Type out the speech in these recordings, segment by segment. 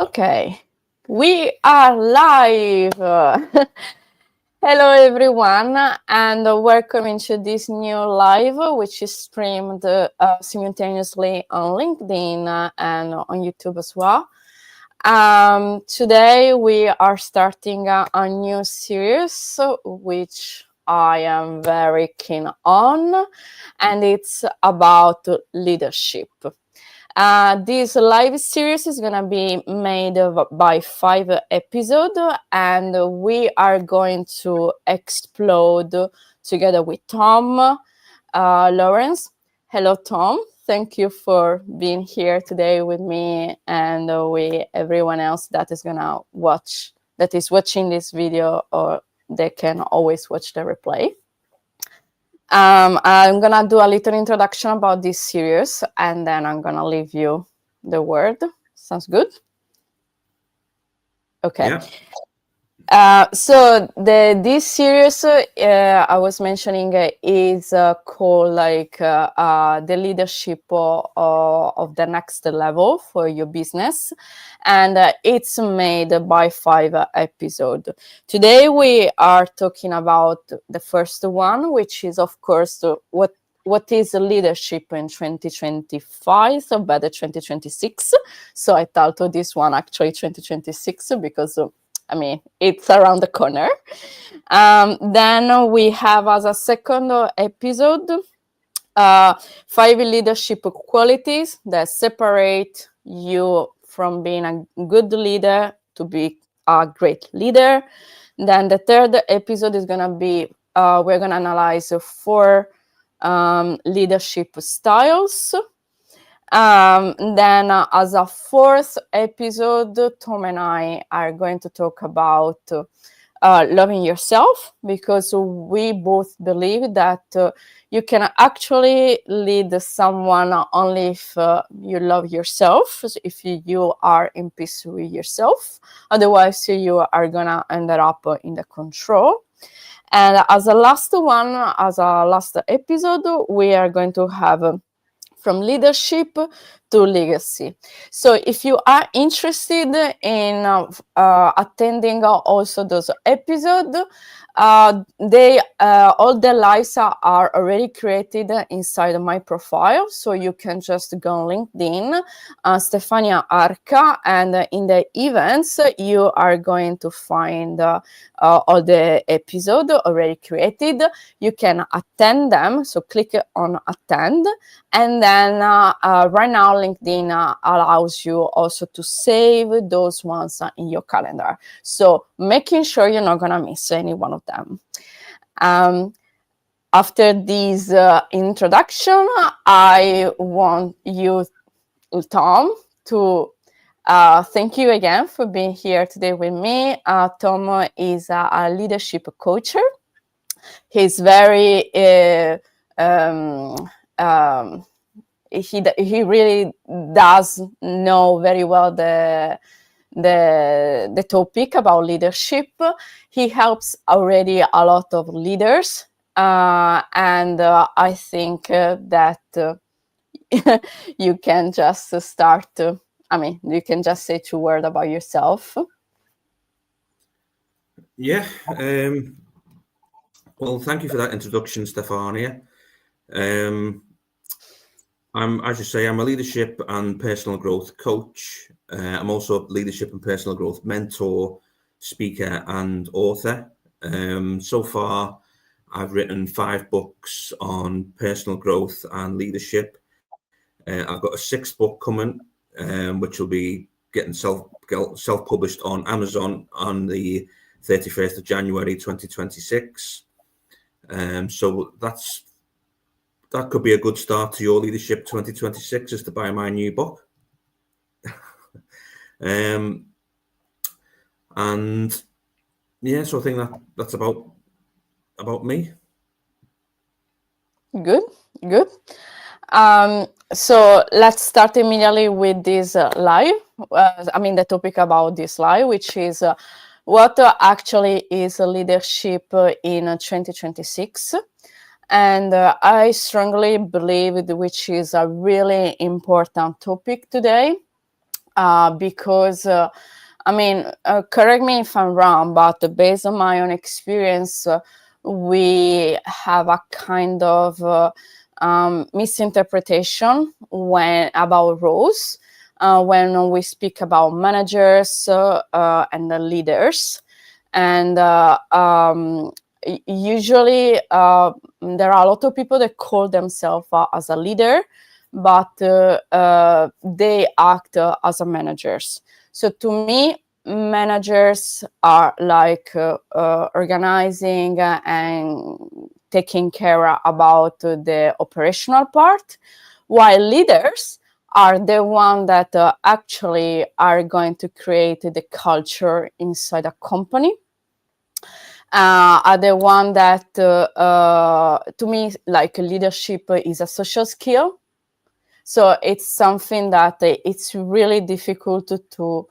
Okay, we are live. Hello, everyone, and welcome into this new live, which is streamed simultaneously on LinkedIn and on YouTube as well. Today, we are starting a new series, which I am very keen on, and it's about leadership. This live series is going to be made by 5 episodes, and we are going to explode together with Tom Lawrence. Hello, Tom. Thank you for being here today with me and with everyone else that is watching this video, or they can always watch the replay. I'm gonna do a little introduction about this series, and then I'm gonna leave you the word. Sounds good? Okay. Yeah. So this series I was mentioning is called the leadership of the next level for your business, and it's made by 5 episodes. Today we are talking about the first one, which is of course what is leadership in 2025, so better 2026. So I titled this one actually 2026 because it's around the corner. Then we have as a second episode 5 leadership qualities that separate you from being a good leader to be a great leader. Then the third episode is going to be, we're going to analyze 4 leadership styles. Then as a 4th episode, Tom and I are going to talk about loving yourself, because we both believe that you can actually lead someone only if you love yourself, if you are in peace with yourself. Otherwise, you are going to end up in the control. And as a last episode, we are going to have from leadership to legacy. So if you are interested in attending also those episodes, all the lives are already created inside my profile. So you can just go on LinkedIn, Stefania Arca, and in the events, you are going to find all the episodes already created. You can attend them. So click on attend. And then right now, LinkedIn allows you also to save those ones in your calendar. So making sure you're not going to miss any one of them. After this introduction, I want you, Tom, to thank you again for being here today with me. Tom is a leadership coach. He's very... he really does know very well the topic about leadership. He helps already a lot of leaders, and I think that you can just start. You can just say 2 words about yourself. Yeah. Well, thank you for that introduction, Stefania. As you say, I'm a leadership and personal growth coach. I'm also a leadership and personal growth mentor, speaker, and author. So far, I've written 5 books on personal growth and leadership. I've got a 6th book coming, which will be getting self-published on Amazon on the 31st of January 2026. So that could be a good start to your leadership 2026, is to buy my new book. And yeah, so I think that's about me. Good. So let's start immediately with this live. The topic about this live, which is what actually is leadership in 2026. And I strongly believe which is a really important topic today. because I mean, correct me if I'm wrong, but based on my own experience, we have a kind of misinterpretation when about roles when we speak about managers and the leaders. And usually there are a lot of people that call themselves as a leader, but they act as a managers. So to me, managers are like organizing and taking care about the operational part, while leaders are the one that actually are going to create the culture inside a company. Are the one that to me, like, leadership is a social skill. So it's something that it's really difficult to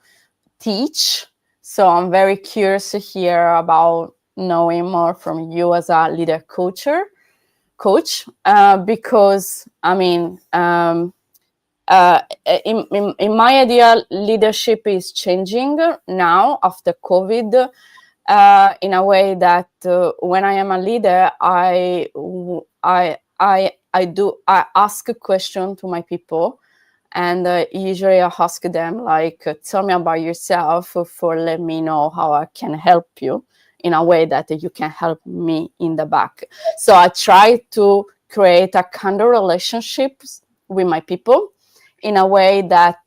teach. So I'm very curious to hear about knowing more from you as a leader coach, because I mean, in my idea, leadership is changing now after COVID, in a way that when I am a leader, I ask a question to my people, and usually I ask them like, tell me about yourself for let me know how I can help you in a way that you can help me in the back. So I try to create a kind of relationships with my people in a way that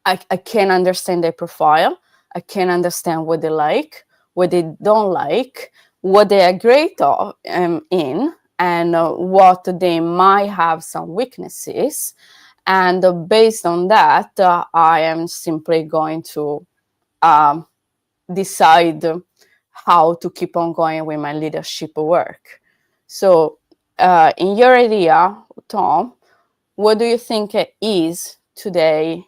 I can understand their profile. I can understand what they like, what they don't like, what they are great in, and what they might have some weaknesses. And based on that, I am simply going to decide how to keep on going with my leadership work. So, in your idea, Tom, what do you think it is today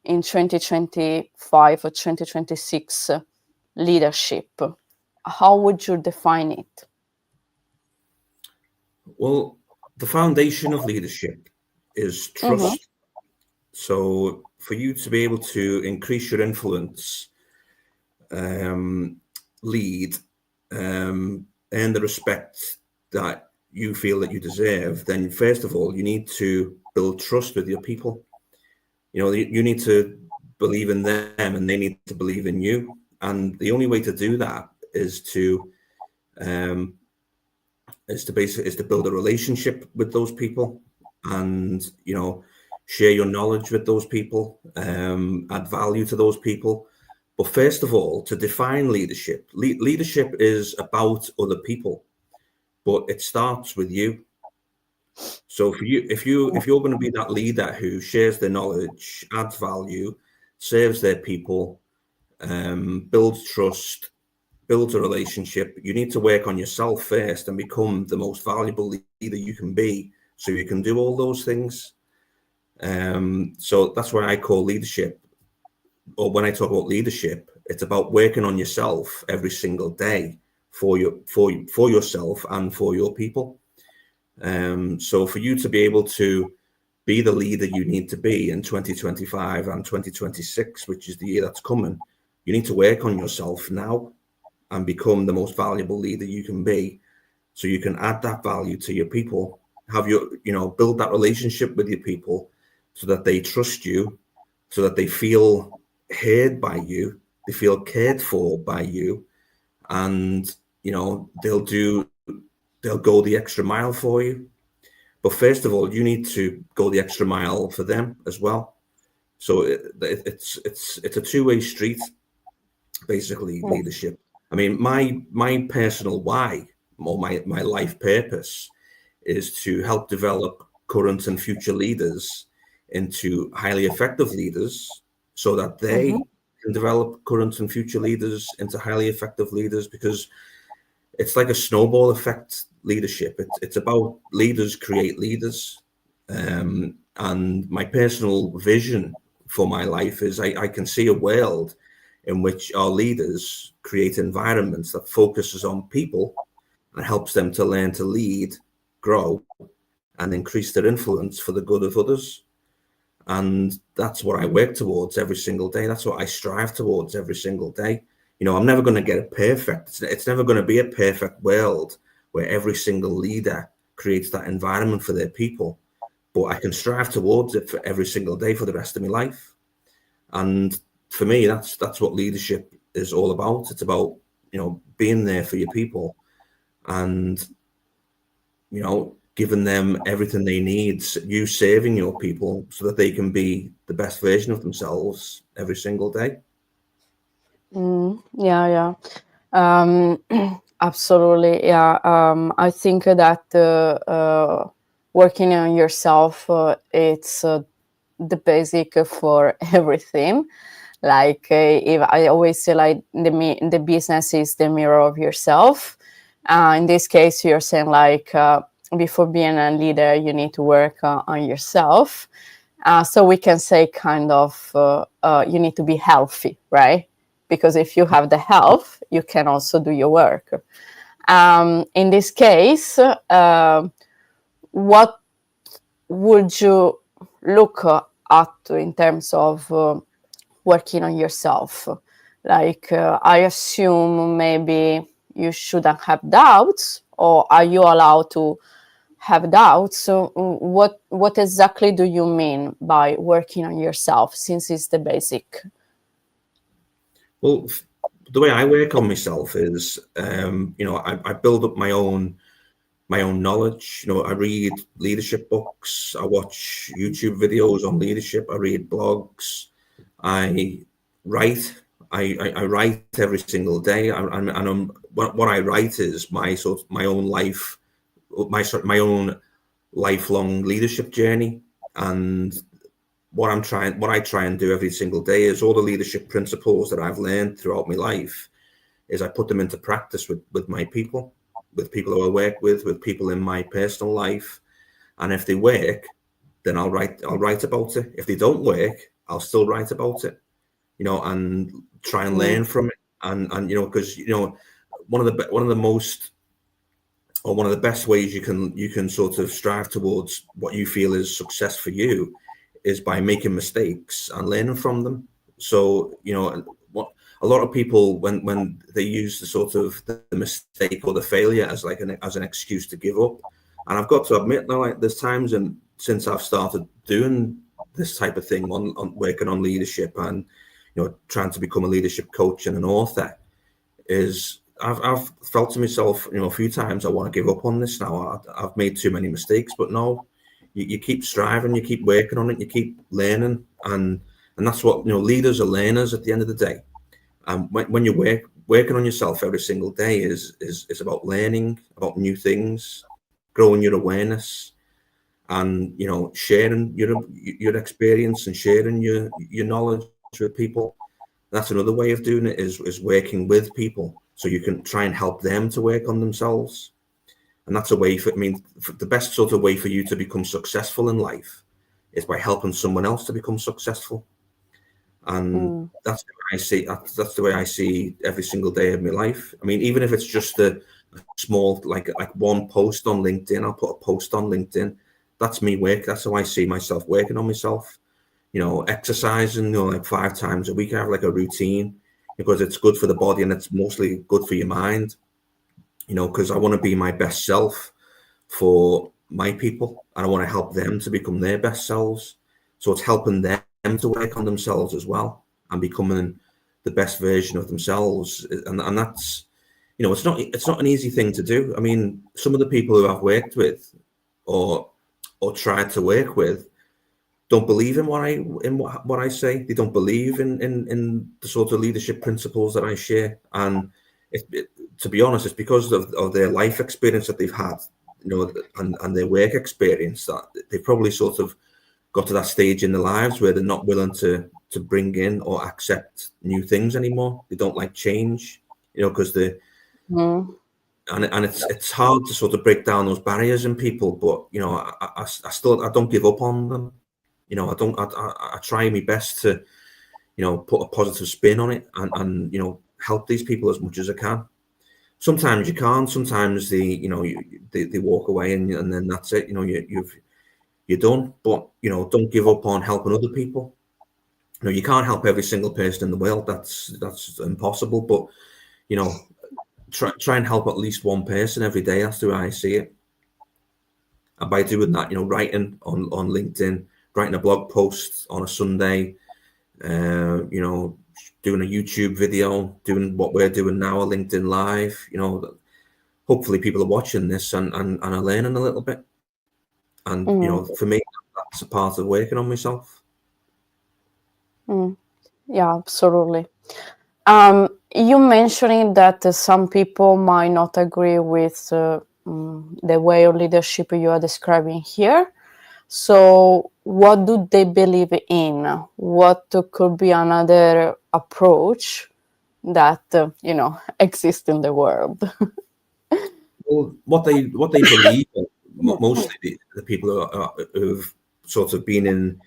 in 2025 or 2026 leadership? How would you define it? Well, the foundation of leadership is Mm-hmm. trust. So for you to be able to increase your influence, lead, earn the respect that you feel that you deserve, then first of all, you need to build trust with your people. You know, you need to believe in them and they need to believe in you. And the only way to do that um, is to build a relationship with those people, and share your knowledge with those people, add value to those people. But first of all, to define leadership, leadership is about other people, but it starts with you. So for you, if you're going to be that leader who shares their knowledge, adds value, serves their people, builds trust, builds a relationship, you need to work on yourself first and become the most valuable leader you can be, so you can do all those things. So that's what I call leadership. Or when I talk about leadership, it's about working on yourself every single day for yourself and for your people. So for you to be able to be the leader you need to be in 2025 and 2026, which is the year that's coming, you need to work on yourself now and become the most valuable leader you can be, so you can add that value to your people, build that relationship with your people so that they trust you, so that they feel heard by you, they feel cared for by you, and they'll go the extra mile for you. But first of all, you need to go the extra mile for them as well. So it's a two-way street, basically, leadership. I mean, my personal why, or my life purpose, is to help develop current and future leaders into highly effective leaders, so that they Mm-hmm. can develop current and future leaders into highly effective leaders, because it's like a snowball effect leadership. It's about leaders create leaders. And my personal vision for my life is I can see a world in which our leaders create environments that focuses on people and helps them to learn to lead, grow, and increase their influence for the good of others. And that's what I work towards every single day. That's what I strive towards every single day. I'm never going to get it perfect. It's never going to be a perfect world where every single leader creates that environment for their people. But I can strive towards it for every single day for the rest of my life. And for me, that's what leadership is all about. It's about, being there for your people and, giving them everything they need, you serving your people so that they can be the best version of themselves every single day. Yeah. Absolutely. Yeah. I think that working on yourself, it's the basic for everything. Like if I always say, like the business is the mirror of yourself. In this case, you're saying like before being a leader, you need to work on yourself. So we can say kind of you need to be healthy, right? Because if you have the health, you can also do your work. In this case, what would you look at in terms of working on yourself? Like, I assume maybe you shouldn't have doubts, or are you allowed to have doubts? So what exactly do you mean by working on yourself, since it's the basic? Well, the way I work on myself is, I build up my own knowledge. I read leadership books. I watch YouTube videos on leadership. I read blogs. I write. I write every single day. What I write is my own life, my own lifelong leadership journey. And what I try and do every single day is all the leadership principles that I've learned throughout my life is I put them into practice with my people, with people who I work with people in my personal life. And if they work, then I'll write about it. If they don't work, I'll still write about it, and try and learn from it. And because one of the most, or one of the best ways you can sort of strive towards what you feel is success for you is by making mistakes and learning from them. So what a lot of people, when they use the sort of the mistake or the failure as like as an excuse to give up. And I've got to admit now, like there's times, and since I've started doing this type of thing on working on leadership and trying to become a leadership coach and an author, is I've felt to myself a few times, I want to give up on this now. I've made too many mistakes. But no, you keep striving, you keep working on it, you keep learning, and that's what leaders are learners at the end of the day. And when you're working on yourself every single day is about learning about new things, growing your awareness, and sharing your experience and sharing your knowledge with people. That's another way of doing it, is working with people so you can try and help them to work on themselves. And that's a way the best sort of way for you to become successful in life is by helping someone else to become successful. And that's the way I see every single day of my life. I mean, even if it's just a small, like one post on LinkedIn, I'll put a post on LinkedIn. That's me work. That's how I see myself working on myself. Exercising, like 5 times a week. I have like a routine because it's good for the body and it's mostly good for your mind. Because I want to be my best self for my people and I want to help them to become their best selves. So it's helping them to work on themselves as well and becoming the best version of themselves. And that's, it's not an easy thing to do. I mean, some of the people who I've worked with or tried to work with don't believe in what I say. They don't believe in the sort of leadership principles that I share. And to be honest, it's because of their life experience that they've had, and their work experience, that they've probably sort of got to that stage in their lives where they're not willing to bring in or accept new things anymore. They don't like change, because and it's hard to sort of break down those barriers in people. But I don't give up on them. I try my best to put a positive spin on it and help these people as much as I can. Sometimes you can't. Sometimes they walk away and then that's it. you're done. But, you know, don't give up on helping other people. You know, you can't help every single person in the world. That's impossible. But, you know, try and help at least one person every day. That's the way I see it. And by doing that, you know, writing on LinkedIn, writing a blog post on a Sunday, you know, doing a YouTube video, doing what we're doing now, a LinkedIn Live, you know, hopefully people are watching this and are learning a little bit. And, you know, for me, that's a part of working on myself. Yeah, absolutely. You mentioning that some people might not agree with the way of leadership you are describing here. So what do they believe in? What could be another approach that, you know, exists in the world? Well, what they believe, mostly the people who've sort of been in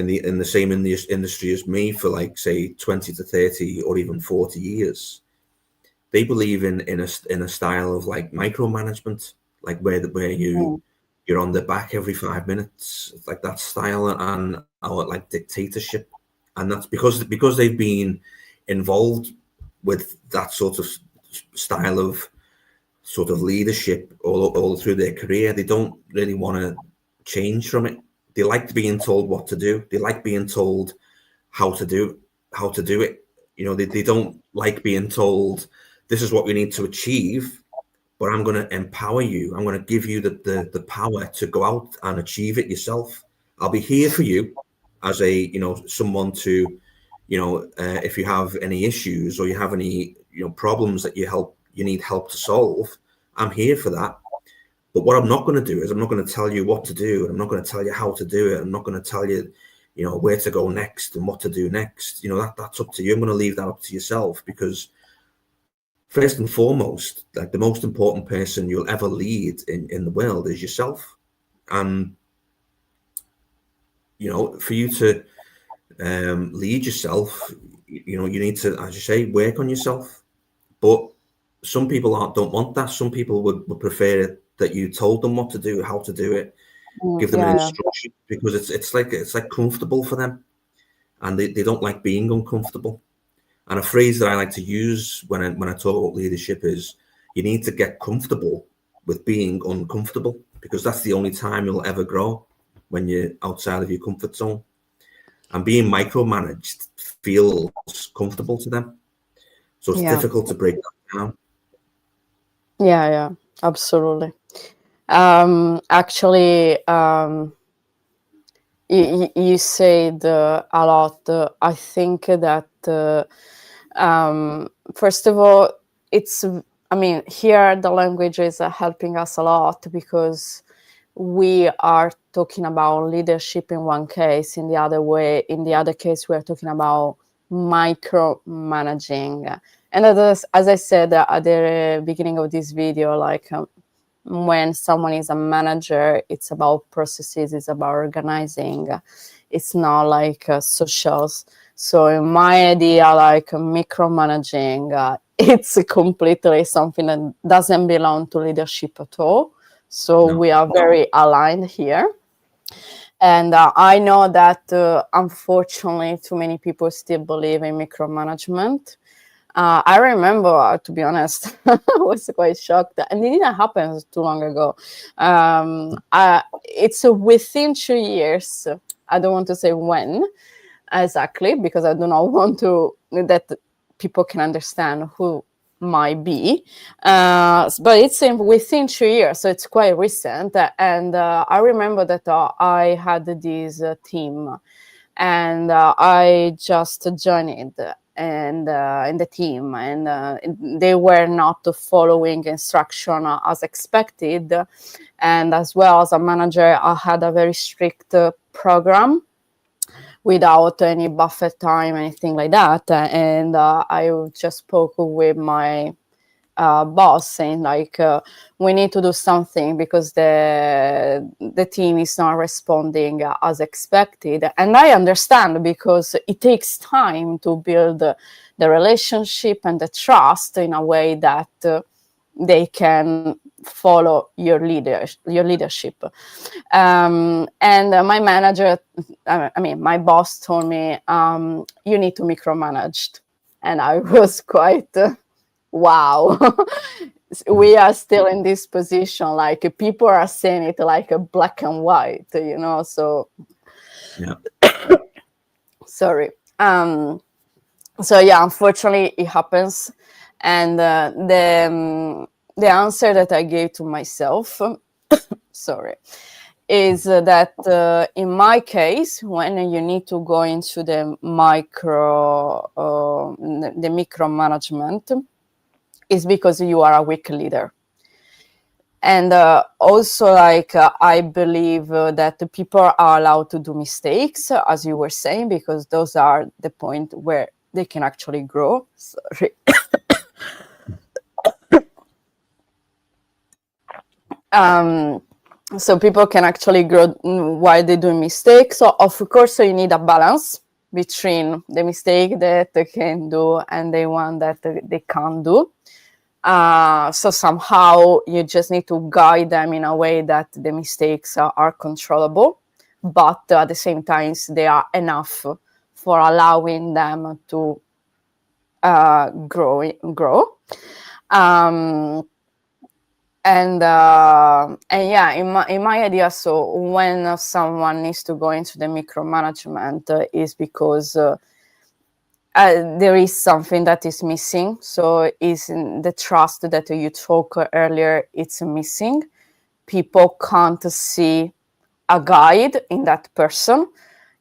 the same industry as me for, like, say 20 to 30 or even 40 years, they believe in a style of, like, micromanagement, like where you're on the back every 5 minutes, like that style, and like dictatorship. And that's because they've been involved with that sort of style of sort of leadership all through their career. They don't really want to change from it. They like being told what to do. They like being told how to do it. You know, they don't like being told this is what we need to achieve, but I'm going to empower you. I'm going to give you the power to go out and achieve it yourself. I'll be here for you as a, you know, someone to, you know, if you have any issues or you have any, you know, problems that you need help to solve, I'm here for that. But what I'm not going to do is I'm not going to tell you what to do. I'm not going to tell you how to do it. I'm not going to tell you, you know, where to go next and what to do next. You know, that's up to you. I'm going to leave that up to yourself, because first and foremost, like, the most important person you'll ever lead in the world is yourself. And, you know, for you to lead yourself, you know, you need to, as you say, work on yourself. But some people don't want that. Some people would prefer that you told them what to do, how to do it, give them an instruction, because it's like comfortable for them, and they don't like being uncomfortable. And a phrase that I like to use when I talk about leadership is, you need to get comfortable with being uncomfortable, because that's the only time you'll ever grow, when you're outside of your comfort zone. And being micromanaged feels comfortable to them, so it's difficult to break that down. Yeah, absolutely. Actually, you said a lot. I think that first of all, here the language is helping us a lot, because we are talking about leadership in one case. In the other case, we are talking about micromanaging. And as I said at the beginning of this video, like, when someone is a manager, it's about processes, it's about organizing. It's not like socials. So in my idea, like, micromanaging, it's completely something that doesn't belong to leadership at all. So we are very aligned here. And I know that, unfortunately, too many people still believe in micromanagement. I remember, to be honest, I was quite shocked, and it didn't happen too long ago. It's within 2 years. I don't want to say when exactly, because I do not want to that people can understand who might be, but it's within 2 years, so it's quite recent. And I remember that I had this team, and I just joined it, and in the team, and they were not following instruction as expected. And as well, as a manager, I had a very strict program without any buffer time, anything like that. And I just spoke with my boss, saying, like, we need to do something, because the team is not responding as expected. And I understand, because it takes time to build the relationship and the trust in a way that they can follow your leadership. And my manager, my boss told me, you need to micromanage. And I was quite, wow. We are still in this position, like people are saying it like a black and white, so Yeah. sorry. So yeah, unfortunately it happens. And the answer that I gave to myself, sorry, is that in my case, when you need to go into the micromanagement, is because you are a weak leader. And also, I believe that the people are allowed to do mistakes, as you were saying, because those are the point where they can actually grow. Sorry. So people can actually grow while they do mistakes. So of course, you need a balance between the mistake that they can do and the one that they can't do. So somehow you just need to guide them in a way that the mistakes are controllable, but at the same time they are enough for allowing them to grow. And yeah, in my idea, so when someone needs to go into the micromanagement is because there is something that is missing. So is the trust that you talked earlier, it's missing. People can't see a guide in that person.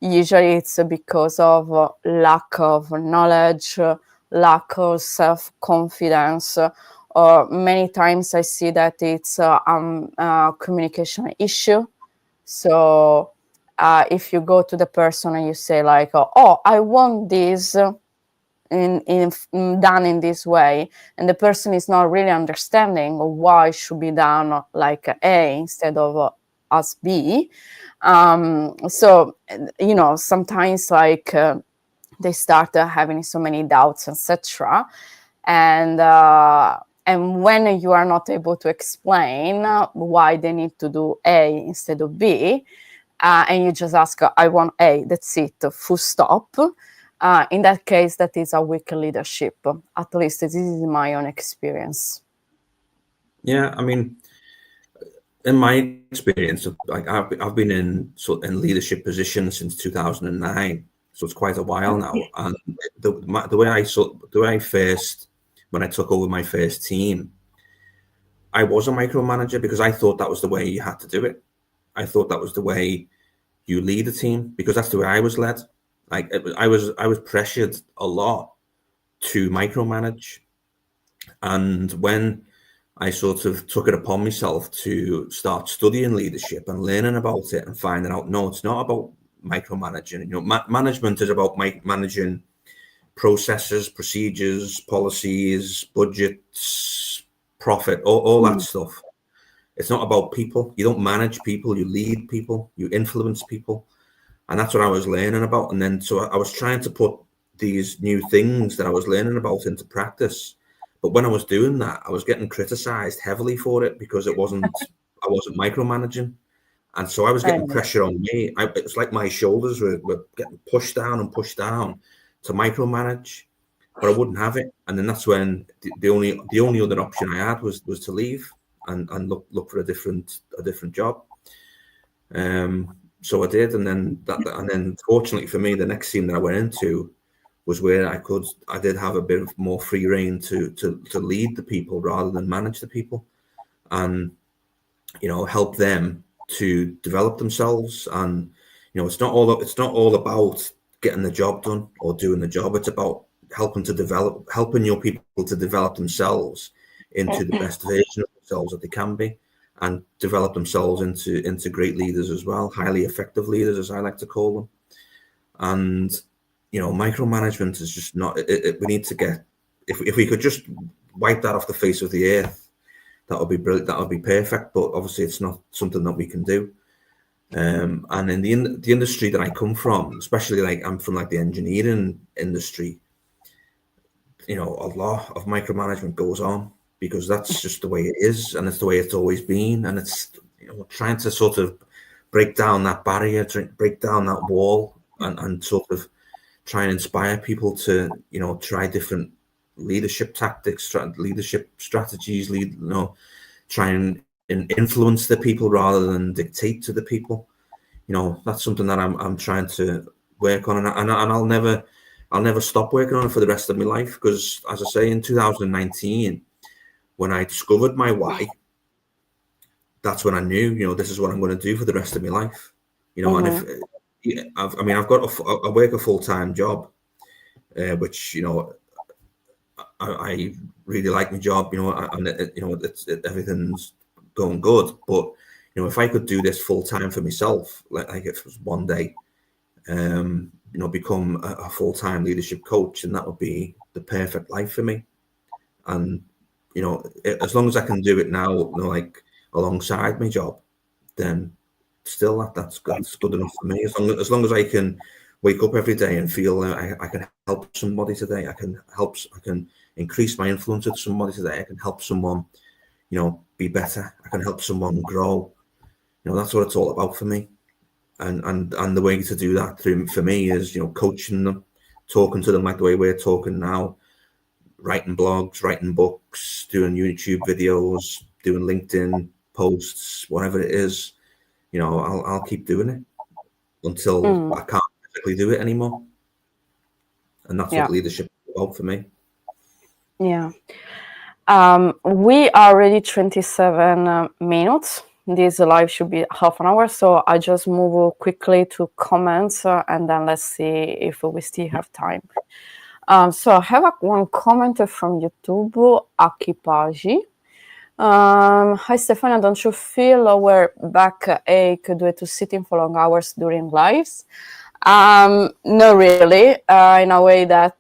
Usually it's because of lack of knowledge, lack of self-confidence, or many times I see that it's a communication issue. So if you go to the person and you say like, oh, I want this done in this way, and the person is not really understanding why it should be done like A instead of as B. So sometimes like they start having so many doubts, etc. And when you are not able to explain why they need to do A instead of B, and you just ask, I want A, that's it, full stop. In that case, that is a weak leadership. At least this is my own experience. Yeah, I mean, in my experience, like I've been in leadership positions since 2009, so it's quite a while now. And the way I first, when I took over my first team, I was a micromanager because I thought that was the way you had to do it. I thought that was the way you lead a team, because that's the way I was led. Like I was pressured a lot to micromanage, and when I sort of took it upon myself to start studying leadership and learning about it and finding out, no, it's not about micromanaging. Management is about managing processes, procedures, policies, budgets, profit, all that stuff. It's not about people. You don't manage people, you lead people, you influence people. And that's what I was learning about. And then so I was trying to put these new things that I was learning about into practice. But when I was doing that, I was getting criticized heavily for it because I wasn't micromanaging. And so I was getting pressure on me. It was like my shoulders were getting pushed down to micromanage, but I wouldn't have it. And then that's when the only other option I had was to leave and look for a different job. So I did, and then fortunately for me, the next team that I went into was where I did have a bit of more free reign to lead the people rather than manage the people, and help them to develop themselves. And it's not all about getting the job done or doing the job. It's about helping your people to develop themselves into the best version of themselves that they can be, and develop themselves into great leaders as well, highly effective leaders, as I like to call them. And micromanagement is just not. We need to get, if we could just wipe that off the face of the earth, that would be brilliant. That would be perfect. But obviously, it's not something that we can do. And in the industry that I come from, especially like I'm from like the engineering industry, a lot of micromanagement goes on. because that's just the way it is, and it's the way it's always been. And it's, trying to sort of break down that barrier, break down that wall, and sort of try and inspire people to, try different leadership tactics, leadership strategies, try and influence the people rather than dictate to the people. That's something that I'm trying to work on, and I'll never stop working on it for the rest of my life, because, as I say, in 2019, when I discovered my why, that's when I knew, this is what I'm going to do for the rest of my life. And I work a full-time job, which, I really like my job, and everything's going good. But, if I could do this full-time for myself, like if it was one day, become a full-time leadership coach, and that would be the perfect life for me. And, as long as I can do it now, like alongside my job, then still that's good enough for me. As long as I can wake up every day and feel I can help somebody today, I can increase my influence with somebody today, I can help someone, be better, I can help someone grow. That's what it's all about for me. And the way to do that for me is, coaching them, talking to them like the way we're talking now, writing blogs, writing books, doing YouTube videos, doing LinkedIn posts, whatever it is. I'll keep doing it until I can't physically do it anymore. And that's what leadership is about for me. Yeah. We are already 27 minutes. This live should be half an hour, so I just move quickly to comments, and then let's see if we still have time. So I have one comment from YouTube, Akipaji. Hi Stefania, don't you feel lower backache due to sitting for long hours during lives? No, really. In a way that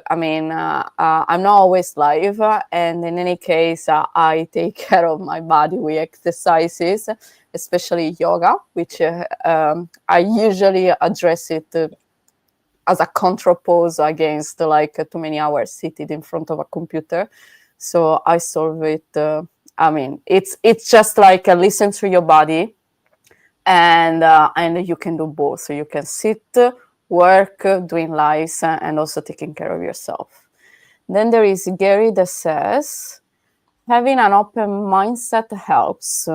I'm not always live, and in any case, I take care of my body with exercises, especially yoga, which I usually address it as a counterpose against too many hours seated in front of a computer. So I solve it. It's just like listen to your body. And you can do both. So you can sit, work, doing lives, and also taking care of yourself. Then there is Gary that says, having an open mindset helps.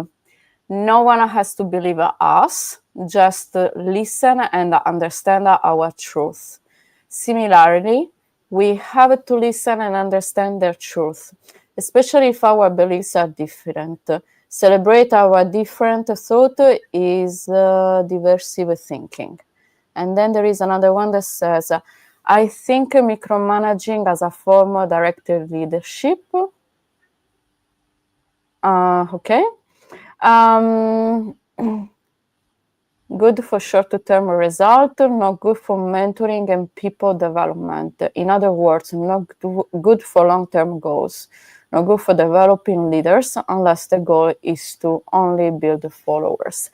No one has to believe us, just listen and understand our truth. Similarly, we have to listen and understand their truth, especially if our beliefs are different. Celebrate our different thought is diversive thinking. And then there is another one that says, I think micromanaging as a form of directed leadership. Okay. Good for short-term result, not good for mentoring and people development. In other words, not good for long-term goals. Not good for developing leaders unless the goal is to only build followers.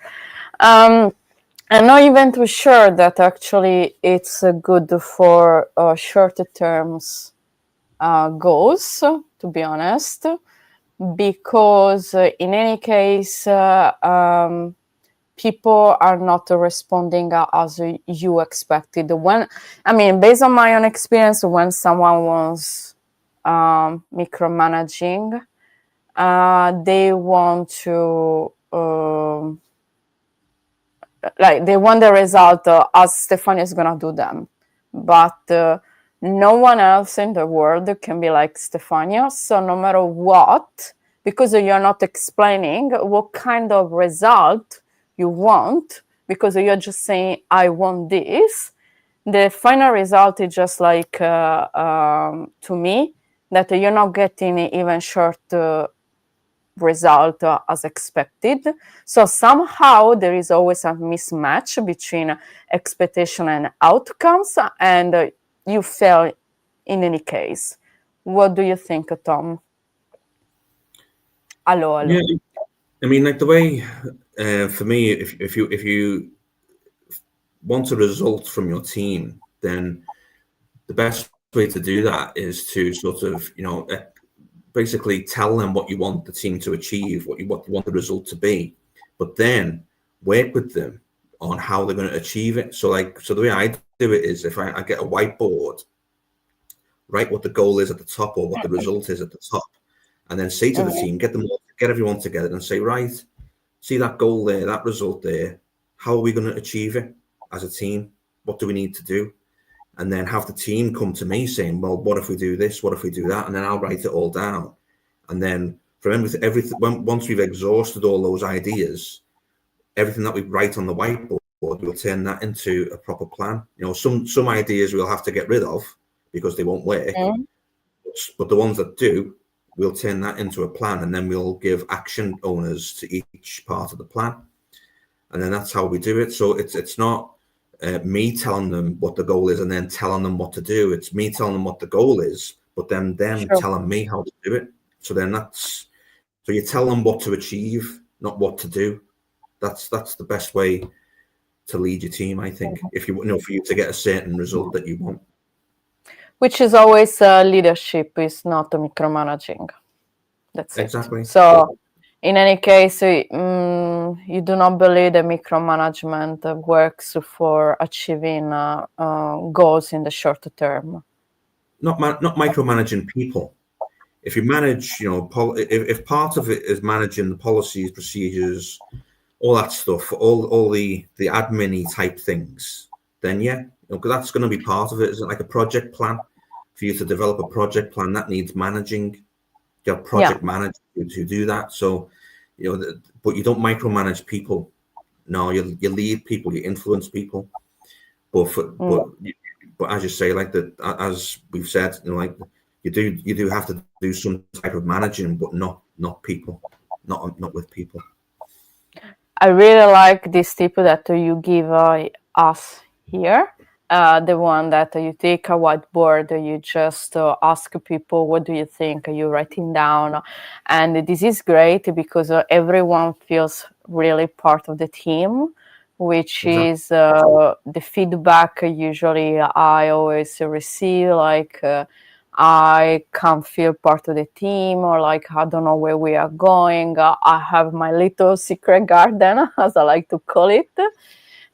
I'm not even too sure that actually it's good for short-term goals, to be honest, because in any case, people are not responding as you expected. Based on my own experience, when someone wants micromanaging, they want to they want the result as Stefania is gonna do them, but no one else in the world can be like Stefania. So no matter what, because you're not explaining what kind of result you want, because you're just saying I want this, the final result is just like to me that you're not getting even short result as expected. So somehow there is always a mismatch between expectation and outcomes, and you fail in any case. What do you think, Tom? Hello. Yeah, like the way for me, if you want a result from your team, then the best way to do that is to sort of basically tell them what you want the team to achieve, what you want the result to be, but then work with them on how they're going to achieve it. So the way I do it is, if I get a whiteboard, write what the goal is at the top or what the result is at the top, and then say to the team, get everyone together and say, right, see that goal there, that result there, how are we going to achieve it as a team? What do we need to do? And then have the team come to me saying, well, what if we do this? What if we do that? And then I'll write it all down. And then from everything, once we've exhausted all those ideas, everything that we write on the whiteboard, we'll turn that into a proper plan. You know, some ideas we'll have to get rid of because they won't work, but the ones that do, we'll turn that into a plan, and then we'll give action owners to each part of the plan. And then that's how we do it. So it's not me telling them what the goal is and then telling them what to do. It's me telling them what the goal is, but then them telling me how to do it. So then so you tell them what to achieve, not what to do. That's the best way to lead your team, I think, if you know, for you to get a certain result that you want. Which is always leadership, is not micromanaging. That's exactly it. So in any case, you do not believe that micromanagement works for achieving goals in the short term? Not micromanaging people. If you manage, you know, if part of it is managing the policies, procedures, all that stuff, all the admin-y type things, then yeah, because that's going to be part of it. Isn't it like a project plan? For you to develop a project plan, that needs managing. You have project managers who do that. So, you know, but you don't micromanage people. No, you lead people, you influence people. But as you say, like as we've said, you know, like you do have to do some type of managing, but not people, not with people. I really like this tip that you give us here. The one that you take a whiteboard, you just ask people, what do you think? You're writing down. And this is great because everyone feels really part of the team, which is the feedback usually I always receive, like I can't feel part of the team, or like I don't know where we are going. I have my little secret garden, as I like to call it.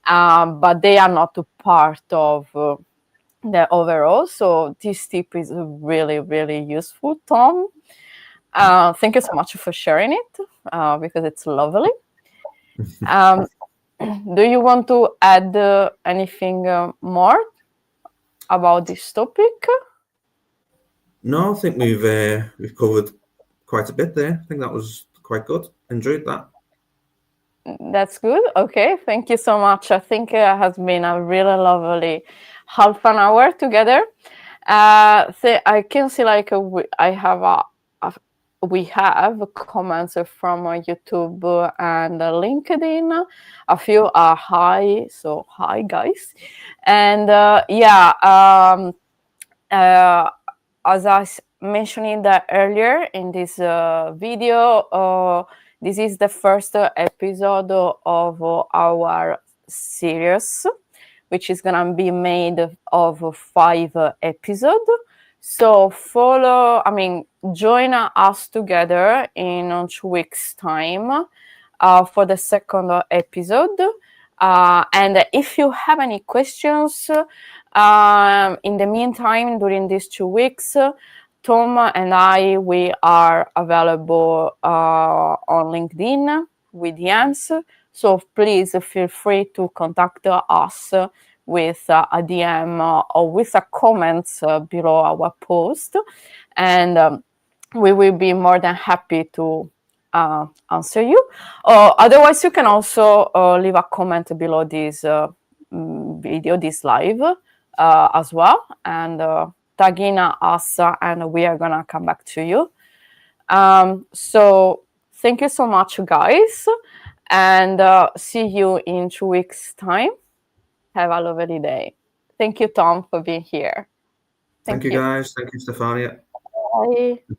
But they are not a part of the overall. So this tip is really, really useful, Tom. Thank you so much for sharing it because it's lovely. Do you want to add anything more about this topic? No, I think we've covered quite a bit there. I think that was quite good. Enjoyed that. That's good. Okay, thank you so much. I think it has been a really lovely half an hour together. I can see like we have comments from YouTube and LinkedIn. A few are hi, so hi guys. And as I mentioned earlier in this video, this is the first episode of our series, which is going to be made of 5 episodes. So join us together in 2 weeks' time for the second episode. And if you have any questions, in the meantime, during these 2 weeks, Tom and we are available on LinkedIn with DMs. So please feel free to contact us with a DM or with a comment below our post. And we will be more than happy to answer you. Otherwise, you can also leave a comment below this video, this live as well. And tagging us, and we are gonna come back to you. So thank you so much, guys, and see you in 2 weeks' time. Have a lovely day. Thank you, Tom, for being here. Thank you, guys. Thank you, Stefania. Bye.